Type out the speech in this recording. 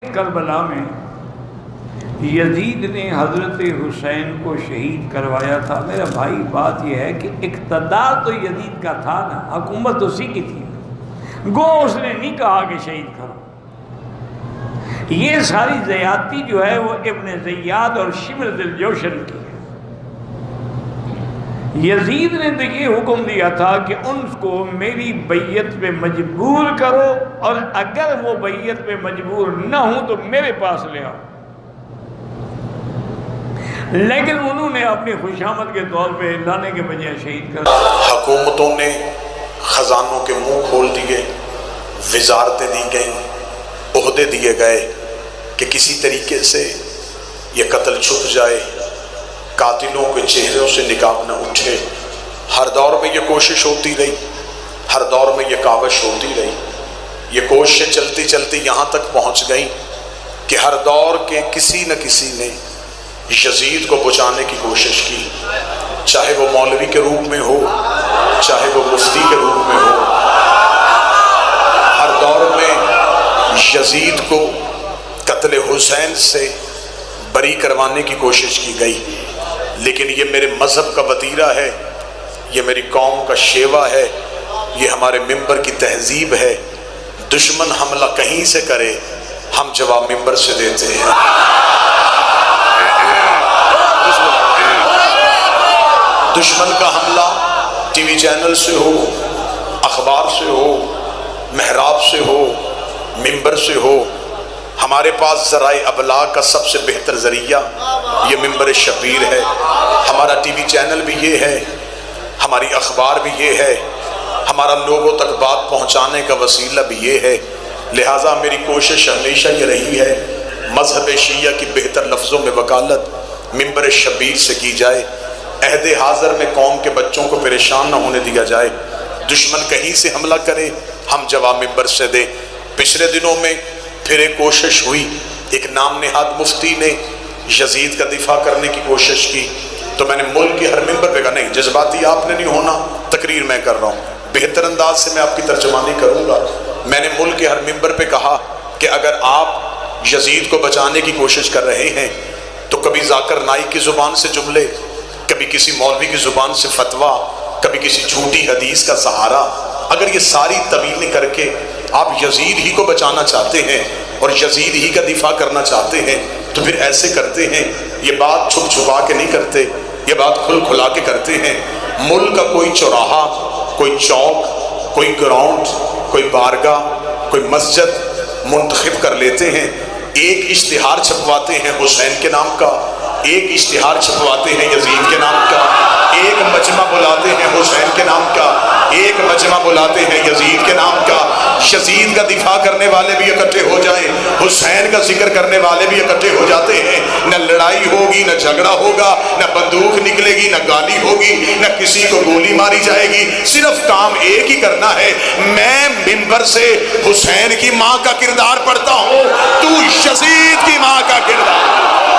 کربلا میں یزید نے حضرت حسین کو شہید کروایا تھا۔ میرا بھائی بات یہ ہے کہ اقتدار تو یزید کا تھا نا، حکومت تو اسی کی تھی، گو اس نے نہیں کہا کہ شہید کرو۔ یہ ساری زیادتی جو ہے وہ ابن زیاد اور شمر ذی الجوشن کی ہے۔ یزید نے تو یہ حکم دیا تھا کہ ان کو میری بیعت پہ مجبور کرو، اور اگر وہ بیعت پہ مجبور نہ ہوں تو میرے پاس لے آؤ، لیکن انہوں نے اپنی خوشامد کے طور پہ لانے کے بجائے شہید کر دیا۔ حکومتوں نے خزانوں کے منہ کھول دیے، وزارتیں دی گئیں، عہدے دیے گئے کہ کسی طریقے سے یہ قتل چھپ جائے، قاتلوں کے چہروں سے نقاب نہ اٹھے۔ ہر دور میں یہ کوشش ہوتی رہی، ہر دور میں یہ کاوش ہوتی رہی۔ یہ کوششیں چلتی چلتی یہاں تک پہنچ گئیں کہ ہر دور کے کسی نہ کسی نے یزید کو بچانے کی کوشش کی، چاہے وہ مولوی کے روپ میں ہو، چاہے وہ مفتی کے روپ میں ہو۔ ہر دور میں یزید کو قتل حسین سے بری کروانے کی کوشش کی گئی، لیکن یہ میرے مذہب کا وتیرہ ہے، یہ میری قوم کا شیوا ہے، یہ ہمارے ممبر کی تہذیب ہے۔ دشمن حملہ کہیں سے کرے، ہم جواب ممبر سے دیتے ہیں۔ دشمن کا حملہ ٹی وی چینل سے ہو، اخبار سے ہو، محراب سے ہو، ممبر سے ہو، ہمارے پاس ذرائع ابلاغ کا سب سے بہتر ذریعہ یہ ممبر شبیر ہے۔ ہمارا ٹی وی چینل بھی یہ ہے، ہماری اخبار بھی یہ ہے، ہمارا لوگوں تک بات پہنچانے کا وسیلہ بھی یہ ہے۔ لہٰذا میری کوشش ہمیشہ یہ رہی ہے مذہب شیعہ کی بہتر لفظوں میں وکالت ممبر شبیر سے کی جائے، عہد حاضر میں قوم کے بچوں کو پریشان نہ ہونے دیا جائے۔ دشمن کہیں سے حملہ کرے، ہم جواب ممبر سے دیں۔ پچھلے دنوں میں پھر ایک کوشش ہوئی، ایک نام نہاد مفتی نے یزید کا دفاع کرنے کی کوشش کی، تو میں نے ملک کے ہر ممبر پہ کہا نہیں، جذباتی آپ نے نہیں ہونا، تقریر میں کر رہا ہوں، بہتر انداز سے میں آپ کی ترجمانی کروں گا۔ میں نے ملک کے ہر ممبر پہ کہا کہ اگر آپ یزید کو بچانے کی کوشش کر رہے ہیں تو کبھی ذاکر نائک کی زبان سے جملے، کبھی کسی مولوی کی زبان سے فتویٰ، کبھی کسی جھوٹی حدیث کا سہارا، اگر یہ ساری طویلیں کر کے آپ یزید ہی کو بچانا چاہتے ہیں اور یزید ہی کا دفاع کرنا چاہتے ہیں تو پھر ایسے کرتے ہیں۔ یہ بات چھپ چھپا کے نہیں کرتے، یہ بات کھل کھلا کے کرتے ہیں۔ ملک کا کوئی چوراہا، کوئی چوک، کوئی گراؤنڈ، کوئی بارگاہ، کوئی مسجد منتخب کر لیتے ہیں، ایک اشتہار چھپواتے ہیں حسین کے نام کا، ایک اشتہار چھپواتے ہیں یزید کے نام کا، ایک مجمع بلاتے ہیں حسین کے نام کا، ایک مجمع بلاتے ہیں یزید کے نام کا۔ یزید کا دفاع کرنے والے بھی اکٹھے ہو جائیں، حسین کا ذکر کرنے والے بھی اکٹھے ہو جاتے ہیں۔ نہ لڑائی ہوگی، نہ جھگڑا ہوگا، نہ بندوق نکلے گی، نہ گالی ہوگی، نہ کسی کو گولی ماری جائے گی، صرف کام ایک ہی کرنا ہے۔ میں ممبر سے حسین کی ماں کا کردار پڑھتا ہوں، تو یزید کی ماں کا کردار۔